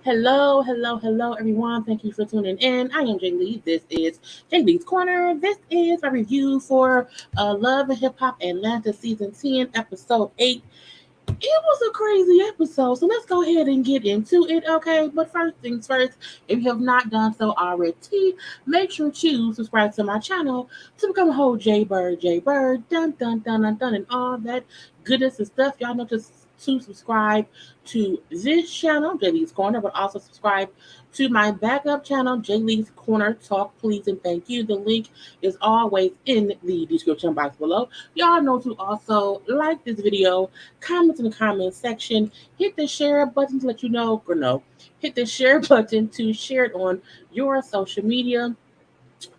Hello, everyone. Thank you for tuning in. I am Jaylee. This is Jaylee's Corner. This is a review for Love and Hip Hop Atlanta Season 10, Episode 8. It was a crazy episode, so let's go ahead and get into it, okay? But first things first, if you have not done so already, make sure to subscribe to my channel to become a whole JayBird, dun, and all that goodness and stuff. Y'all know to subscribe to this channel, Jaylee's Corner, but also subscribe to my backup channel, Jaylee's Corner. Talk, please, and thank you. The link is always in the description box below. Y'all know to also like this video, comment in the comment section, hit the share button to let you know, or no, hit the share button to share it on your social media.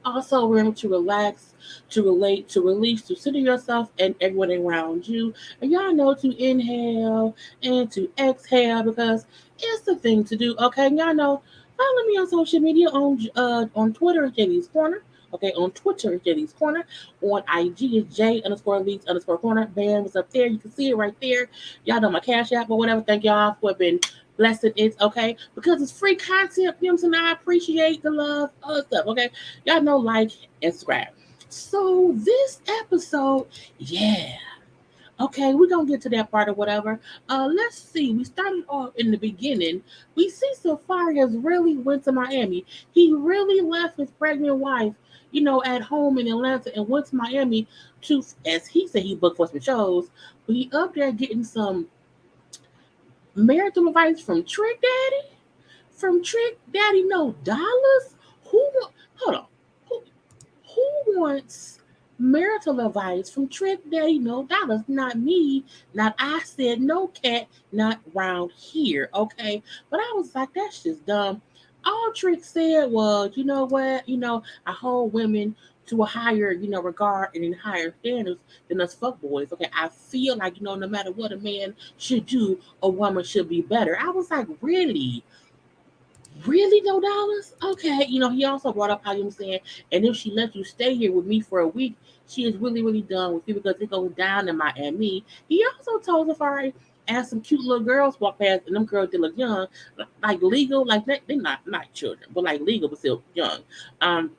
Also, remember to relax, to relate, to release, to center yourself and everyone around you. And y'all know to inhale and to exhale because it's the thing to do. Okay, y'all know. Follow me on social media on Twitter, JayLee's Corner. Okay, on Twitter, JayLee's Corner. On IG is J_Lees_Corner. Bam was up there. You can see it right there. Y'all know my Cash App or whatever. Thank y'all for being blessed. It's okay because it's free content. You know what I'm saying? I appreciate the love, other stuff. Okay, y'all know, like and subscribe. So this episode, yeah. Okay, we're gonna get to that part or whatever. Let's see. We started off in the beginning. We see Safaree has really went to Miami. He really left his pregnant wife, at home in Atlanta and went to Miami to, as he said, he booked for some shows. But he up there getting some marital advice from Trick Daddy. From Trick Daddy, no dollars. Hold on. Who who wants marital advice from Trick Daddy? No dollars. Not me. Not I said no cat. Not round here. Okay. But I was like, that's just dumb. All Trick said was, you know what? I hold women to a higher, regard and in higher standards than us fuckboys. Okay. I feel like, no matter what a man should do, a woman should be better. I was like, really? Really, no dollars? Okay. He also brought up how you were saying, and if she lets you stay here with me for a week, she is really, really done with you because it goes down in Miami. He also told Safaree, as some cute little girls walk past, and them girls they look young, like legal, like they're not children, but like legal, but still young. Um,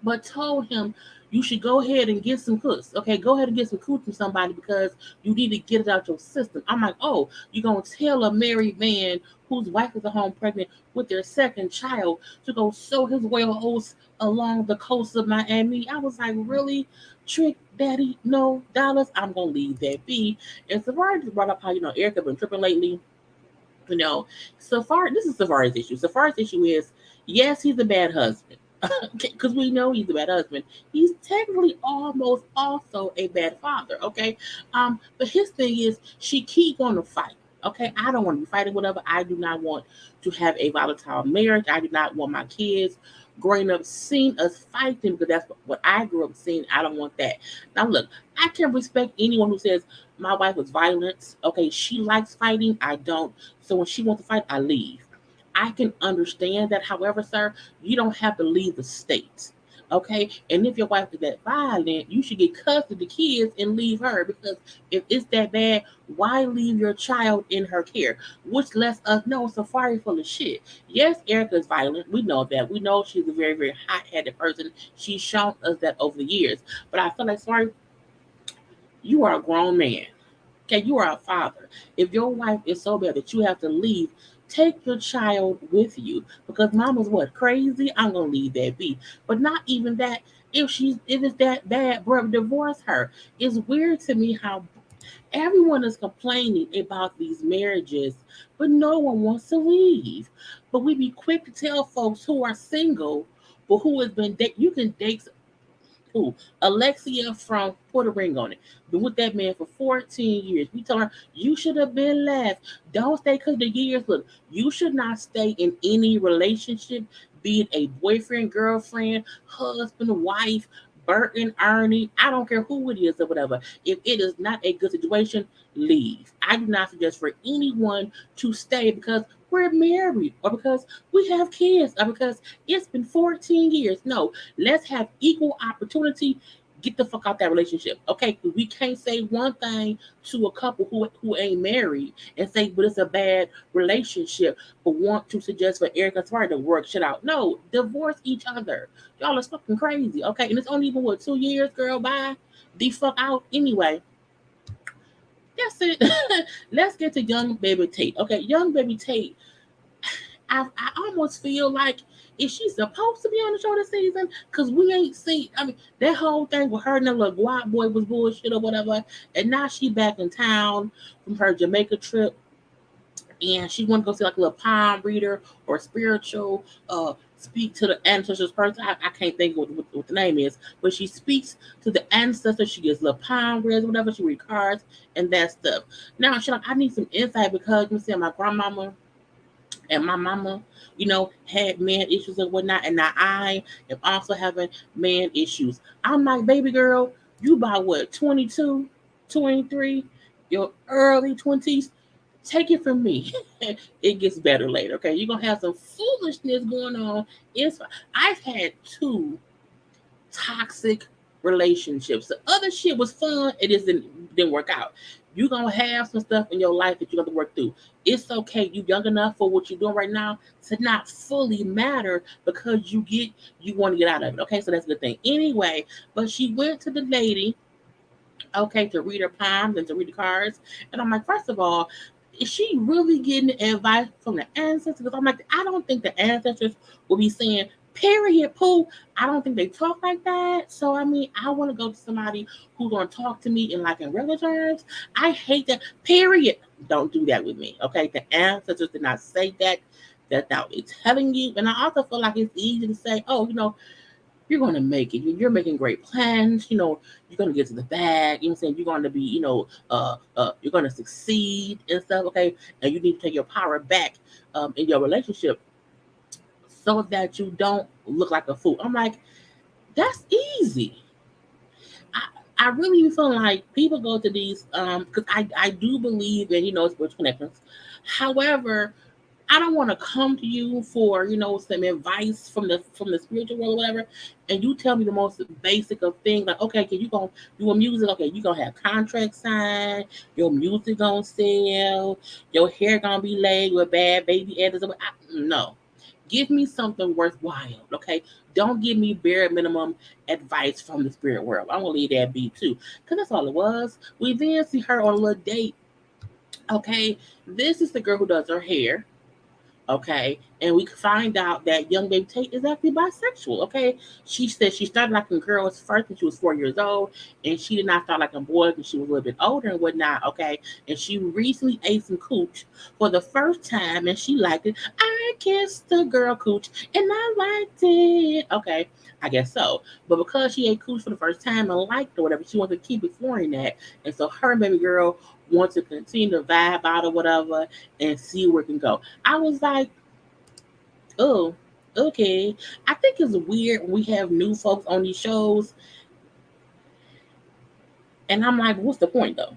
but told him you should go ahead and get some cooks. Okay, go ahead and get some cooch from somebody because you need to get it out your system. I'm like, oh, you're gonna tell a married man whose wife is at home pregnant with their second child to go sow his whale oats along the coast of Miami? I was like, really? Trick Daddy, no dollars. I'm gonna leave that be. And Safaree just brought up how Erica been tripping lately. You know, Safaree. This is Safaree's issue. Safaree's issue is yes, he's a bad husband because we know he's a bad husband. He's technically almost also a bad father. Okay, but his thing is she keep going to fight. Okay, I don't want to be fighting whatever. I do not want to have a volatile marriage. I do not want my kids growing up seeing us fighting because that's what I grew up seeing. I don't want that. Now look, I can respect anyone who says my wife was violent. Okay, she likes fighting. I don't. So when she wants to fight, I leave. I can understand that. However, sir, you don't have to leave the state. Okay, and if your wife is that violent, you should get custody of the kids and leave her because if it's that bad, why leave your child in her care? Which lets us know Safaree full of shit. Yes, Erica is violent. We know that. We know she's a very, very hot-headed person. She's shown us that over the years. But I feel like, sorry, you are a grown man. Okay, you are a father. If your wife is so bad that you have to leave, take your child with you. Because mama's what? Crazy? I'm gonna leave that be. But not even that. If it's that bad, bro, divorce her. It's weird to me how everyone is complaining about these marriages, but no one wants to leave. But we be quick to tell folks who are single, but who has been you can date who? Alexia from Put a Ring on It. Been with that man for 14 years. We tell her, you should have been left. Don't stay because the years. Look, you should not stay in any relationship, be it a boyfriend, girlfriend, husband, wife, Burton, Ernie. I don't care who it is or whatever. If it is not a good situation, leave. I do not suggest for anyone to stay because we're married or because we have kids or because it's been 14 years. No, let's have equal opportunity. get the fuck out that relationship. Okay, we can't say one thing to a couple who ain't married and say, but it's a bad relationship, but want to suggest for Eric and Safaree to work shit out. No, divorce each other. Y'all is fucking crazy. Okay, and it's only even what 2 years, girl. Bye, the fuck out. Anyway, that's it. Let's get to young baby Tate. Okay, young baby Tate. I almost feel like is she supposed to be on the show this season? Cause we ain't seen. I mean, that whole thing with her and the little guap boy was bullshit or whatever. And now she back in town from her Jamaica trip, and she want to go see like a little palm reader or spiritual. Speak to the ancestors person. I can't think what the name is, but she speaks to the ancestors. She gets little palm readers, whatever. She read cards and that stuff. Now she like I need some insight because you see my grandmama and my mama, had man issues and whatnot, and now I am also having man issues. I'm like, baby girl, you about what, 22, 23, your early 20s? Take it from me. It gets better later, okay? You're going to have some foolishness going on. I've had two toxic relationships. The other shit was fun. It just didn't work out. You're gonna have some stuff in your life that you got to work through. It's okay. You young enough for what you're doing right now to not fully matter because you want to get out of it. Okay, so that's a good thing. Anyway, but she went to the lady, okay, to read her palms and to read the cards. And I'm like, first of all, is she really getting advice from the ancestors? Because I'm like, I don't think the ancestors will be saying, period, poo. I don't think they talk like that. So, I mean, I want to go to somebody who's going to talk to me in regular terms. I hate that, period. Don't do that with me, okay? The ancestors did not say that. That's not what they're telling you. And I also feel like it's easy to say, oh, you're going to make it. You're making great plans. You're going to get to the bag. I'm saying? You're going to be, you're going to succeed and stuff, okay? And you need to take your power back in your relationship so that you don't look like a fool. I'm like, that's easy. I really feel like people go to these because I do believe in spiritual connections. However, I don't want to come to you for some advice from the spiritual world or whatever, and you tell me the most basic of things like, okay, can you gonna do a music? Okay, you gonna have contract signed, your music gonna sell, your hair gonna be laid with bad baby edits. No, give me something worthwhile. Okay, don't give me bare minimum advice from the spirit world. I'm gonna leave that be too, because that's all it was. We then see her on a little date. Okay, this is the girl who does her hair. Okay, and we find out that young baby Tate is actually bisexual. Okay, she said she started liking girls first when she was 4 years old, and she did not start liking boys when she was a little bit older and whatnot. Okay, and she recently ate some cooch for the first time, and she liked it. I kissed the girl cooch, and I liked it. Okay, I guess so. But because she ate cooch for the first time and liked it or whatever, she wanted to keep exploring that, and so her and baby girl want to continue to vibe out or whatever and see where it can go. I was like, oh, okay. I think it's weird when we have new folks on these shows, and I'm like, what's the point though?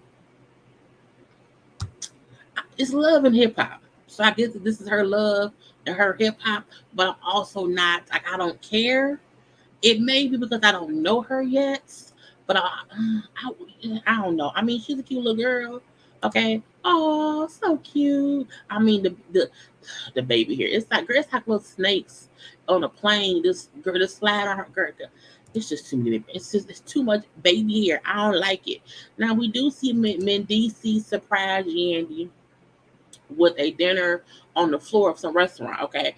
It's love and hip hop. So I guess this is her love and her hip hop, but I'm also not like I don't care. It may be because I don't know her yet, but I don't know. I mean, she's a cute little girl. Okay. Oh, so cute. I mean, the baby here. It's like little snakes on a plane. This girl, this slide on her girl. It's just too many. It's too much baby hair. I don't like it. Now we do see Mendeecees surprise Yandy with a dinner on the floor of some restaurant, okay?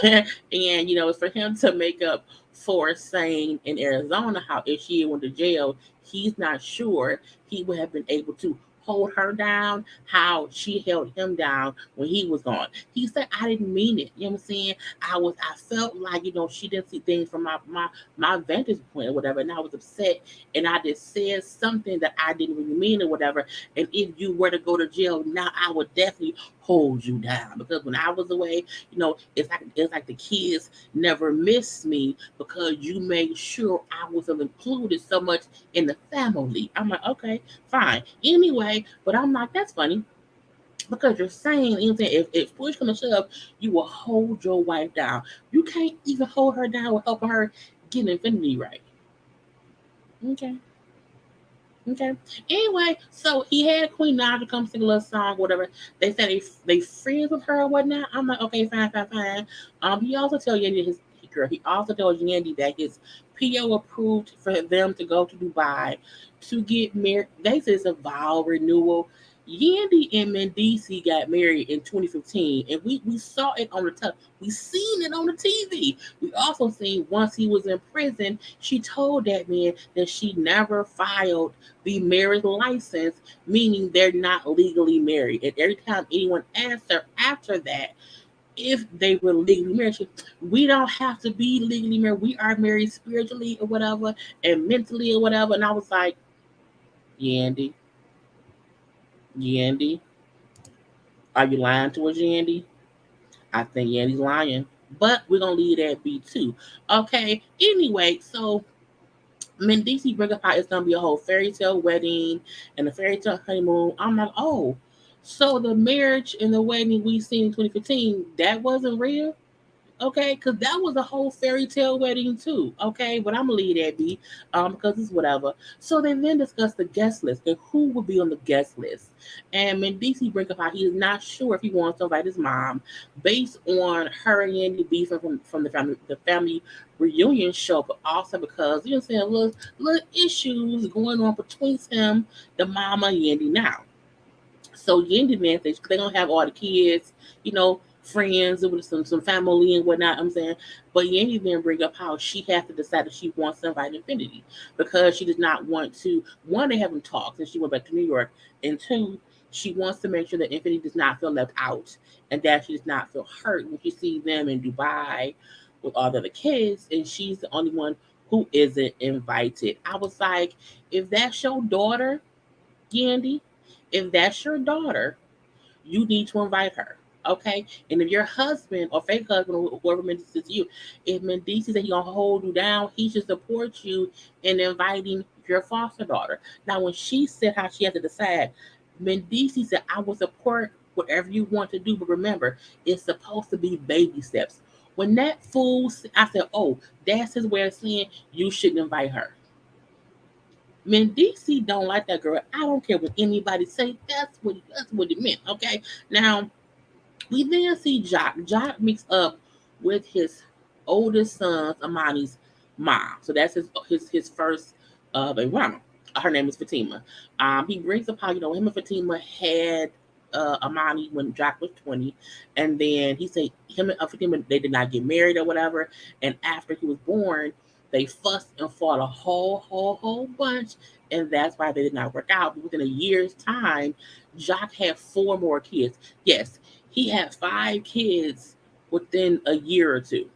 And it's for him to make up for saying in Arizona how if she went to jail, he's not sure he would have been able to hold her down how she held him down when he was gone. He said I didn't mean it. You know what I'm saying? I felt like, she didn't see things from my vantage point or whatever, and I was upset and I just said something that I didn't really mean or whatever. And if you were to go to jail now, I would definitely hold you down because when I was away, it's like the kids never missed me because you made sure I was included so much in the family. I'm like, okay, fine. Anyway, but I'm like, that's funny because you're saying, if push comes to shove, you will hold your wife down. You can't even hold her down with helping her get infinity right. Okay. Okay. Anyway, so he had Queen Naja come sing a little song, whatever. They said they friends with her or whatnot. I'm like, okay, fine, fine, fine. He also told Yandy girl. He also told Yandy that his PO approved for them to go to Dubai to get married. They said it's a vow renewal. Yandy and Mendeecees got married in 2015, and we saw it on the we seen it on the TV. We also seen once he was in prison, she told that man that she never filed the marriage license, meaning they're not legally married. And every time anyone asked her after that if they were legally married, we don't have to be legally married. We are married spiritually or whatever, and mentally or whatever. And I was like, Yandy, Yandy, are you lying to us, Yandy? I think Yandy's lying. But we're gonna leave that be too. Okay. Anyway, so Mendeecees bring up how it's gonna be a whole fairy tale wedding and a fairy tale honeymoon. I'm like, oh, so the marriage and the wedding we seen in 2015, that wasn't real? Okay, because that was a whole fairy tale wedding too. Okay, but I'm gonna leave that be, because it's whatever. So they then discuss the guest list and who will be on the guest list. And Mendeecees bring up how he is not sure if he wants to invite his mom, based on her and Yandy beefing from the family reunion show, but also because you know what I'm saying little issues going on between him, the mama, and Yandy now. So Yandy man says they're gonna have all the kids, friends with some family and whatnot. I'm saying, but Yandy then bring up how she has to decide if she wants to invite Infinity because she does not want to. One, they haven't talked since she went back to New York, and two, she wants to make sure that Infinity does not feel left out and that she does not feel hurt when she sees them in Dubai with all the other kids, and she's the only one who isn't invited. I was like, if that's your daughter, Yandy, if that's your daughter, you need to invite her. Okay? And if your husband or fake husband or whoever Mendeecees to you, if Mendeecees that he gonna hold you down, he should support you in inviting your foster daughter. Now when she said how she had to decide, Mendeecees said, I will support whatever you want to do, but remember, it's supposed to be baby steps. When that fool, I said, oh, that's his way of saying you shouldn't invite her. Mendeecees don't like that girl. I don't care what anybody say. That's what it meant. Okay. Now we then see Joc. Joc meets up with his oldest son, Amani's mom. So that's his first baby mama. Her name is Fatima. He brings up how him and Fatima had Amani when Joc was 20, and then he said him and Fatima they did not get married or whatever. And after he was born, they fussed and fought a whole bunch, and that's why they did not work out. But within a year's time, Joc had four more kids. Yes, he had five kids within a year or two.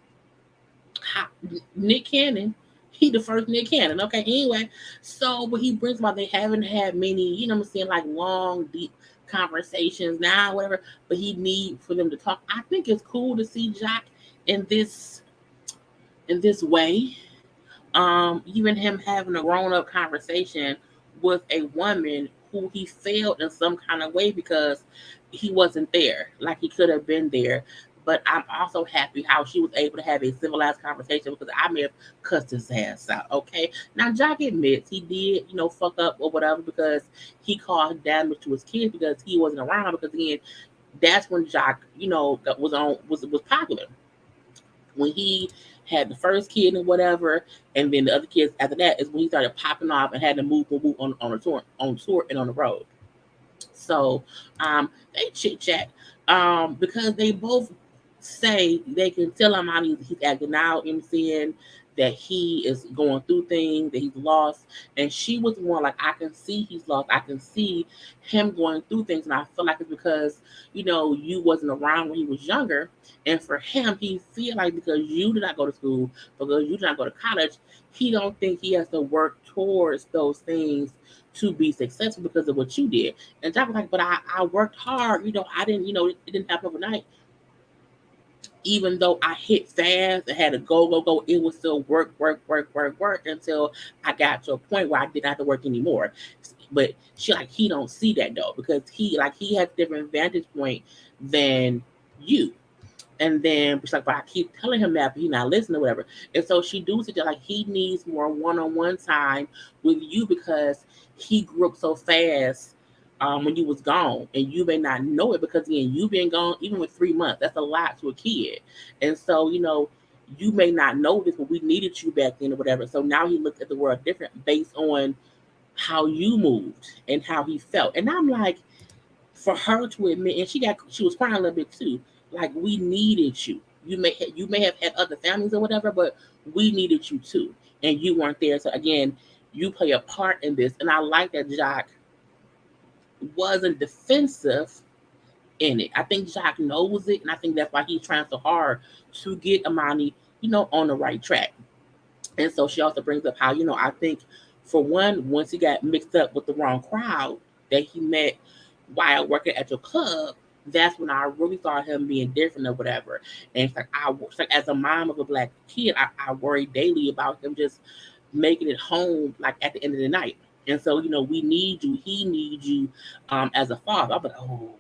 Nick Cannon, he the first Nick Cannon. Okay, anyway, so what he brings about they haven't had many, what I'm saying, like long, deep conversations now, whatever. But he need for them to talk. I think it's cool to see Joc in this way. Even him having a grown up conversation with a woman who he failed in some kind of way because he wasn't there, like he could have been there. But I'm also happy how she was able to have a civilized conversation because I may have cussed his ass out. Okay, now Jock admits he did, fuck up or whatever because he caused damage to his kids because he wasn't around. Because again, that's when Jock, was popular when he had the first kid and whatever, and then the other kids after that is when he started popping off and had to move on tour and on the road. So they chit chat because they both say they can tell him how he's acting out, saying that he is going through things, that he's lost. And she was more like, I can see he's lost. I can see him going through things. And I feel like it's because, you wasn't around when he was younger. And for him, he feel like because you did not go to school, because you did not go to college, he don't think he has to work towards those things to be successful because of what you did. And Jack was like, but I worked hard. I didn't, it didn't happen overnight. Even though I hit fast and had to go, it was still work until I got to a point where I didn't have to work anymore. But he don't see that though because he has a different vantage point than you. And then she's like, but I keep telling him that, but he's not listening or whatever. And so she do suggest like he needs more one-on-one time with you because he grew up so fast when you was gone, and you may not know it because again, you've been gone even with 3 months. That's a lot to a kid, and so you may not know this, but we needed you back then or whatever. So now he looks at the world different based on how you moved and how he felt. And I'm like, for her to admit, and she was crying a little bit too. Like we needed you. You may have had other families or whatever, but we needed you too, and you weren't there. So again, you play a part in this, and I like that Joc wasn't defensive in it. I think Joc knows it, and I think that's why he's trying so hard to get Amani, on the right track. And so she also brings up how, I think for one, once he got mixed up with the wrong crowd that he met while working at your club, that's when I really thought him being different or whatever. And it's like as a mom of a black kid, I worry daily about him just making it home like at the end of the night. And so, we need you, he needs you as a father. I'm like, oh,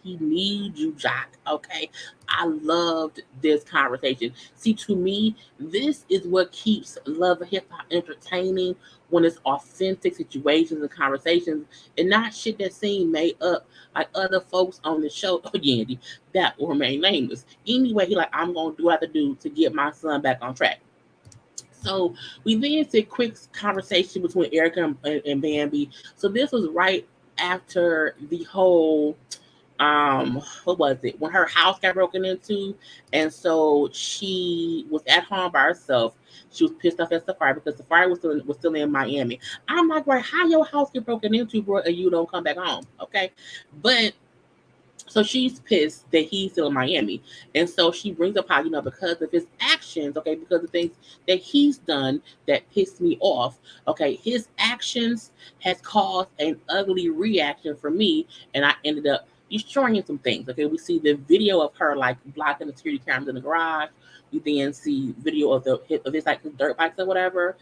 he needs you, Joc. Okay. I loved this conversation. See, to me, this is what keeps Love and Hip Hop entertaining when it's authentic situations and conversations and not shit that seem made up like other folks on the show. Oh, Yandy, that will remain nameless. Anyway, he like, I'm going to do what I have to do to get my son back on track. So we then see a quick conversation between Erica and Bambi. So this was right after the whole what was it, when her house got broken into, and so she was at home by herself. She was pissed off at Safaree because Safaree was still in Miami. I'm like, right, how your house get broken into, bro, and you don't come back home? Okay, but so she's pissed that he's still in Miami. And so she brings up how, because of his actions, okay, because of things that he's done that pissed me off, okay, his actions has caused an ugly reaction for me. And I ended up destroying some things. Okay, we see the video of her like blocking the security cameras in the garage. We then see video of his like his dirt bikes or whatever,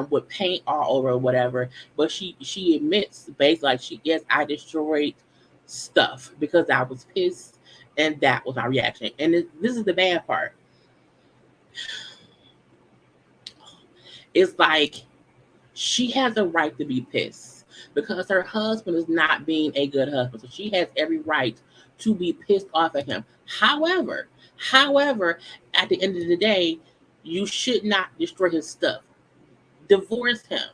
with paint all over or whatever. But she admits basically like yes, I destroyed stuff because I was pissed, and that was my reaction. And this is the bad part. It's like she has a right to be pissed because her husband is not being a good husband. So she has every right to be pissed off at him. However, at the end of the day, you should not destroy his stuff. Divorce him,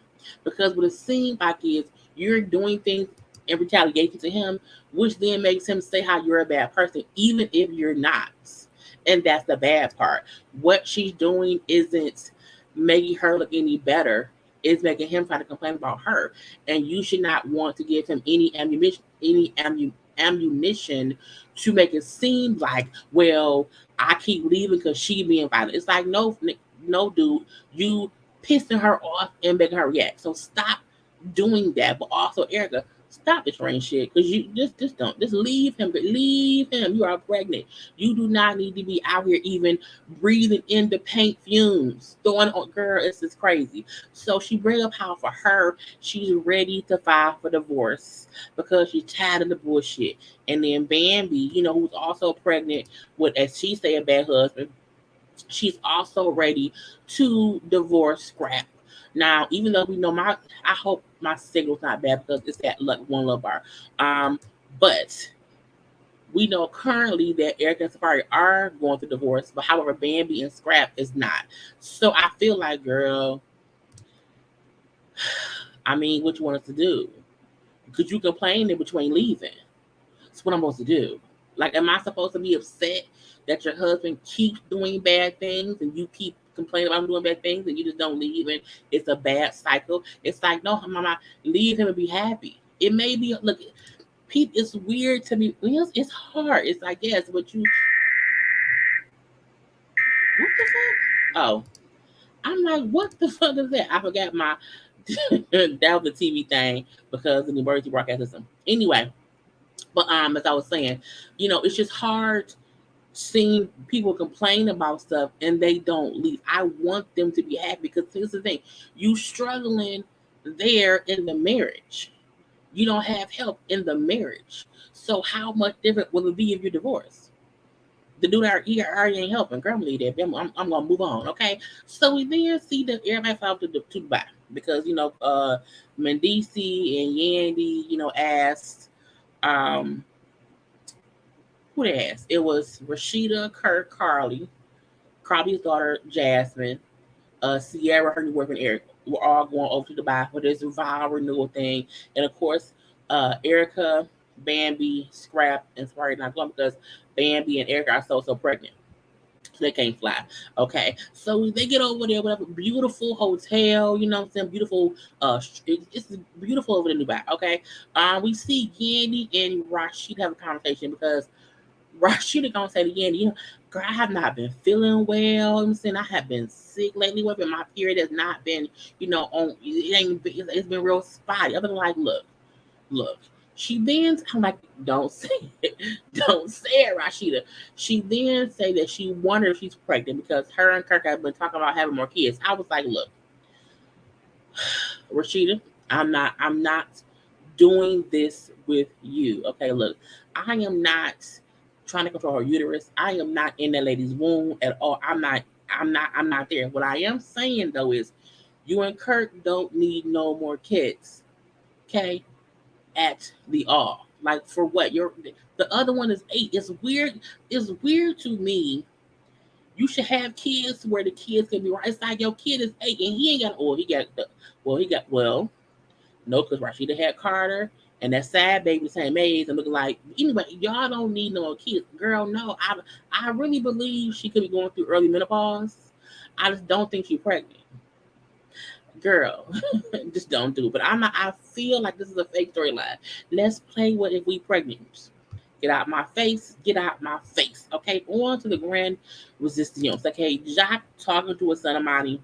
because what it seems like is you're doing things in retaliation to him, which then makes him say how you're a bad person, even if you're not. And that's the bad part. What she's doing isn't making her look any better. It's making him try to complain about her. And you should not want to give him any ammunition to make it seem like, well, I keep leaving because she being violent. It's like, no, dude, you pissing her off and making her react. So stop doing that. But also, Erica, stop destroying shit because you just leave him. Leave him. You are pregnant. You do not need to be out here even breathing in the paint fumes. Throwing on, girl, it's just crazy. So she bring up how for her she's ready to file for divorce because she's tired of the bullshit. And then Bambi, who's also pregnant with, as she say, a bad husband, she's also ready to divorce Scrap. Now, even though we know I hope my signal's not bad because it's at one love bar. But we know currently that Erica and Safaree are going through divorce, but however, Bambi and Scrap is not. So I feel like, girl, I mean, what you want us to do? Because you complaining, but you ain't leaving. That's what I'm supposed to do. Like, am I supposed to be upset that your husband keeps doing bad things and you keep complaining about him doing bad things and you just don't leave and it's a bad cycle? It's like, no, mama, leave him and be happy. It may be, look, Pete, it's weird to me. It's hard. It's like, yes, but you, what the fuck? Oh, I'm like, what the fuck is that? I forgot my, that was the TV thing because of the emergency broadcast system. Anyway, but as I was saying, it's just hard seeing people complain about stuff and they don't leave. I want them to be happy because here's the thing: you struggling there in the marriage. You don't have help in the marriage. So how much different will it be if you're divorced? The dude he already ain't helping. Girl, I'm leave that. I'm gonna move on. Okay. So we then see that everybody fell to Dubai because Mendeecees and Yandy asked um who they asked. It was Rasheeda, Kurt, Carly's daughter Jasmine, Sierra, her new boyfriend Eric. We're all going over to Dubai for this vow renewal thing, and of course, Erica, Bambi, Scrap, and Safaree not going because Bambi and Erica are so pregnant. So they can't fly. Okay. So they get over there, whatever. Beautiful hotel, you know what I'm saying? Beautiful, it's beautiful over in Dubai. Okay. We see Yandy and Rasheeda have a conversation because Rasheeda gonna say to Yandy, girl, I have not been feeling well. I'm saying I have been sick lately. What my period has not been, on it ain't it's been real spotty. I've been like, look. She then I'm like, don't say it. Don't say it, Rasheeda. She then say that she wonders if she's pregnant because her and Kirk have been talking about having more kids. I was like, look, Rasheeda, I'm not doing this with you. Okay, look, I am not trying to control her uterus. I am not in that lady's womb at all. I'm not there. What I am saying though is you and Kirk don't need no more kids. Okay? At the all. Like for what? The other one is 8. It's weird. It's weird to me. You should have kids where the kids can be right. It's like your kid is 8 and he ain't got. Oh, he got. No, because Rasheeda had Carter and that sad baby the same age and looking like anyway. Y'all don't need no kids, girl. No, I really believe she could be going through early menopause. I just don't think she's pregnant, girl. Just don't do it. But I'm not. I feel like this is a fake storyline. Let's play what if we pregnant. Get out my face. Get out my face. Okay, on to the grand resistance. Okay, Joc talking to his son Amani.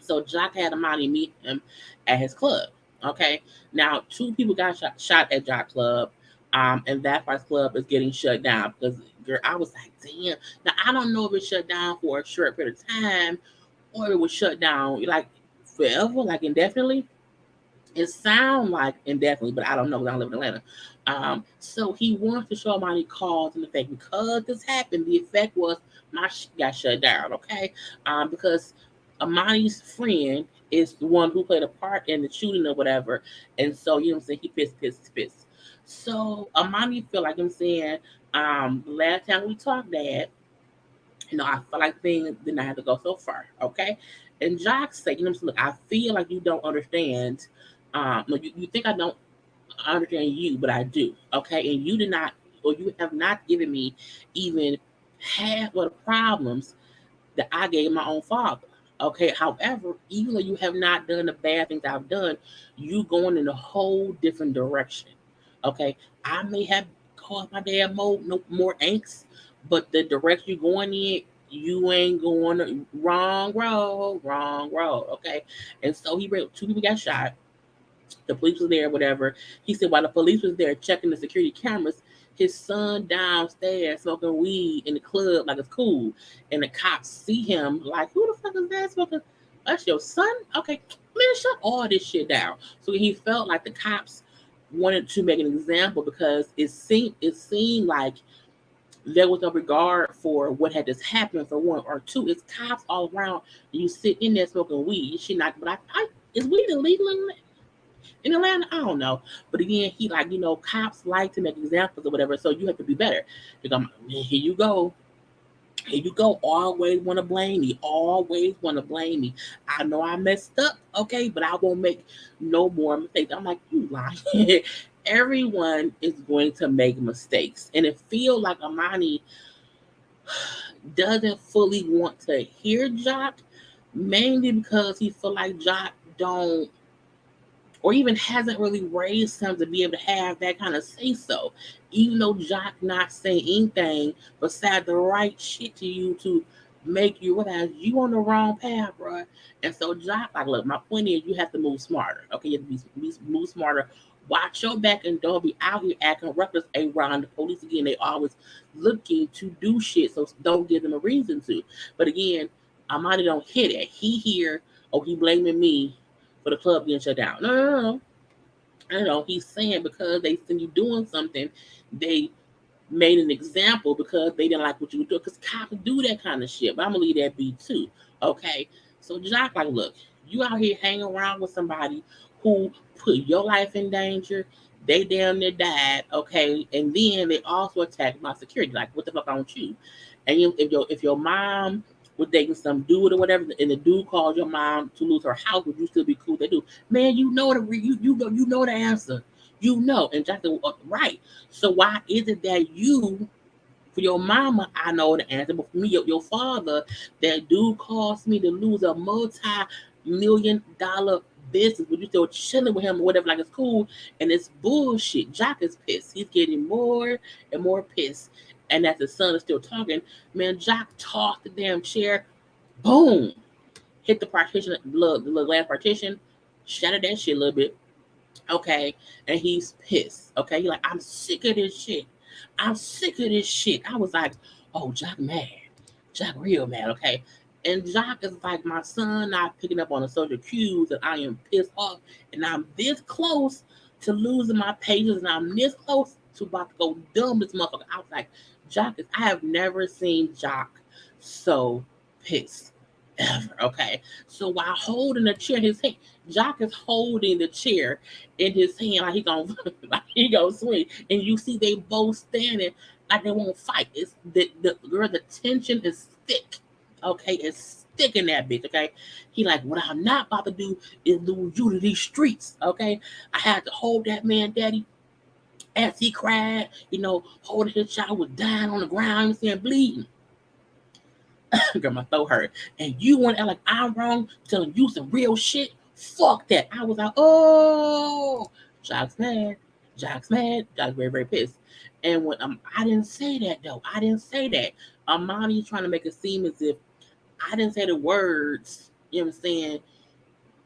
So Joc had Amani meet him at his club. Okay, now 2 people got shot at Joc club, and that Vice club is getting shut down because girl, I was like, damn. Now I don't know if it's shut down for a short period of time or it was shut down like forever, like indefinitely. It sounds like indefinitely, but I don't know because I don't live in Atlanta. So he wants to show Amani cause and effect because this happened. The effect was my got shut down. Okay, because Amani's friend is the one who played a part in the shooting or whatever, and so you know what I'm saying he pissed. So Amani feel like I'm saying, last time we talked, Dad, I feel like things did not have to go so far. Okay, and Jock said, look, I feel like you don't understand. No, you think I don't understand you, but I do. Okay, and you did not, or you have not given me even half of the problems that I gave my own father. Okay, however, even though you have not done the bad things I've done, you going in a whole different direction. Okay, I may have caused my dad more angst, but the direction you're going in, you ain't going wrong road. Okay, and so 2 people got shot. The police was there, whatever. He said while the police was there checking the security cameras, his son downstairs smoking weed in the club like it's cool. And the cops see him like, who the fuck is that smoking? That's your son? Okay, man, shut all this shit down. So he felt like the cops wanted to make an example because it seemed like there was no regard for what had just happened for one or two. It's cops all around. And you sit in there smoking weed. You should not. But is weed illegal in Atlanta? I don't know. But again, he like, cops like to make examples or whatever, so you have to be better. Here you go. Here you go. Always want to blame me. Always want to blame me. I know I messed up, okay, but I won't make no more mistakes. I'm like, you lying. Everyone is going to make mistakes. And it feels like Amani doesn't fully want to hear Joc, mainly because he feel like Joc don't or even hasn't really raised him to be able to have that kind of say so. Even though Joc not saying anything but said the right shit to you to make you realize you on the wrong path, bro. And so Joc, like, look, my point is you have to move smarter. Okay, you have to move smarter. Watch your back and don't be out here acting reckless around the police again. They always looking to do shit, so don't give them a reason to. But again, Amani don't hit it. He here, oh, he blaming me for the club getting shut down. No. He's saying because they see you doing something, they made an example because they didn't like what you were doing. Because cops do that kind of shit. But I'm gonna leave that be too. Okay. So Joc, like, look, you out here hanging around with somebody who put your life in danger. They damn near died. Okay. And then they also attacked my security. Like, what the fuck on you? And if your mom was dating some dude or whatever, and the dude called your mom to lose her house, would you still be cool? They do. Man, you know the answer. You know. And Joc said, right. So why is it that you, for your mama, I know the answer, but for me, your father, that dude caused me to lose a multi-million-dollar business, but you still chilling with him or whatever, like it's cool, and it's bullshit. Joc is pissed. He's getting more and more pissed. And as the son is still talking, man, Joc tossed the damn chair, boom, hit the partition, the little glass partition, shattered that shit a little bit. Okay, and he's pissed. Okay, he's like, I'm sick of this shit. I'm sick of this shit. I was like, oh, Joc mad. Joc real mad. Okay, and Joc is like, my son not picking up on the social cues, and I am pissed off, and I'm this close to losing my patience, and I'm this close to about to go dumb this motherfucker. I was like, I have never seen Joc so pissed ever. Okay, so while holding the chair, Joc is holding the chair in his hand like he gonna like he gonna swing, and you see they both standing like they won't fight. It's the girl. The tension is thick. Okay, it's thick in that bitch. Okay, he like, what I'm not about to do is lose you to these streets. Okay, I had to hold that man, daddy. As he cried, holding his child was dying on the ground, saying bleeding. Girl, my throat hurt. And you want to act like I'm wrong, telling you some real shit? Fuck that. I was like, oh, Joc's mad. Joc's mad. Joc's very, very pissed. And when I didn't say that though. I didn't say that. Amani's trying to make it seem as if I didn't say the words. You know what I'm saying?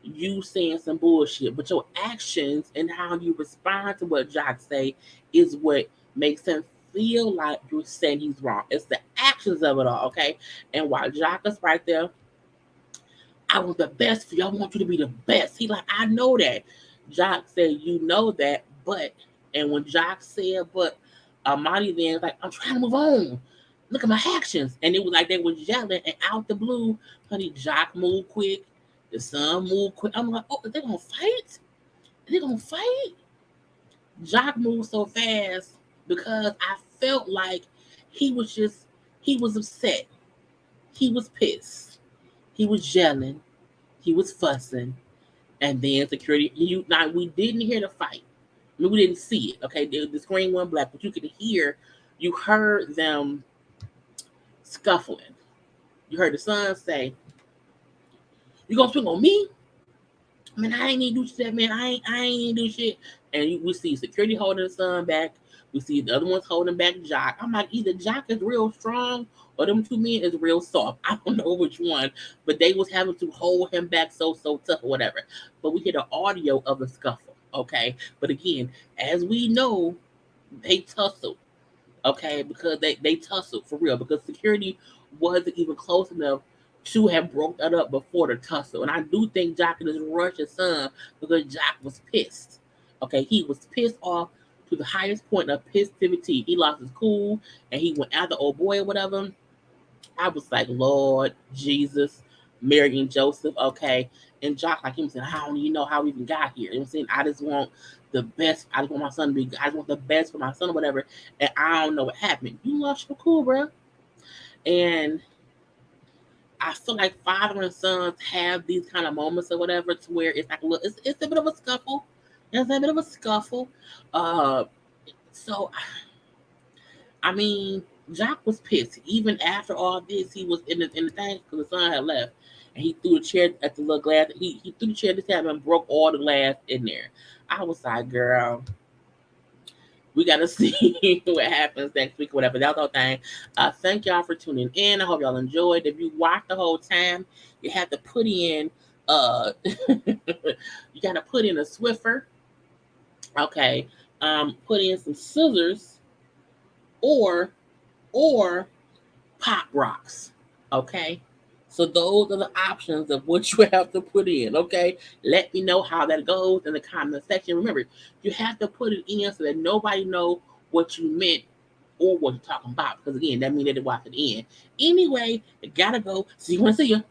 You saying some bullshit, but your actions and how you respond to what Joc say is what makes him feel like you're saying he's wrong. It's the actions of it all, okay? And while Joc is right there, I want the best for you. I want you to be the best. He like, I know that. Joc said, you know that, but, and when Joc said, but, Amani then was like, I'm trying to move on. Look at my actions. And it was like they was yelling, and out the blue, honey, Joc moved quick. The son moved quick. I'm like, oh, they're gonna fight? They're gonna fight? Joc moved so fast because I felt like he was upset. He was pissed. He was yelling. He was fussing. And then security, now we didn't hear the fight. I mean, we didn't see it. Okay, the screen went black, but you heard them scuffling. You heard the son say, "You gonna swing on me? Man, I ain't need to do shit, man. I ain't need to do shit." And we see security holding the son back. We see the other ones holding back Joc. I'm like, either Joc is real strong or them two men is real soft. I don't know which one, but they was having to hold him back so tough or whatever. But we hear the audio of the scuffle. Okay, but again, as we know, they tussled. Okay, because they tussled for real, because security wasn't even close enough to have broke that up before the tussle. And I do think Joc just rushed his son because Joc was pissed. Okay, he was pissed off to the highest point of pissivity. He lost his cool and he went after old boy or whatever. I was like, Lord Jesus, Mary and Joseph, okay. And Joc, like him, said, I don't even know how we even got here. You know what I'm saying? I just want the best. I just want my son to be, I just want the best for my son or whatever. And I don't know what happened. You lost your cool, bro. And I feel like father and sons have these kind of moments or whatever, to where it's like, look, it's a bit of a scuffle. It's a bit of a scuffle. Uh, so I mean, Joc was pissed. Even after all this, he was in the thing because the son had left, and he threw the chair at the little glass. He threw the chair this time and broke all the glass in there. I was like, girl, we gotta see what happens next week, or whatever. That's the whole thing. Thank y'all for tuning in. I hope y'all enjoyed. If you watched the whole time, you have to put in you gotta put in a Swiffer. Okay. Put in some scissors or pop rocks. Okay. So those are the options of what you have to put in. Okay. Let me know how that goes in the comment section. Remember, you have to put it in so that nobody know what you meant or what he's talking about. Because again, that means that they watch to the end. Anyway, I gotta go. See you when I see you.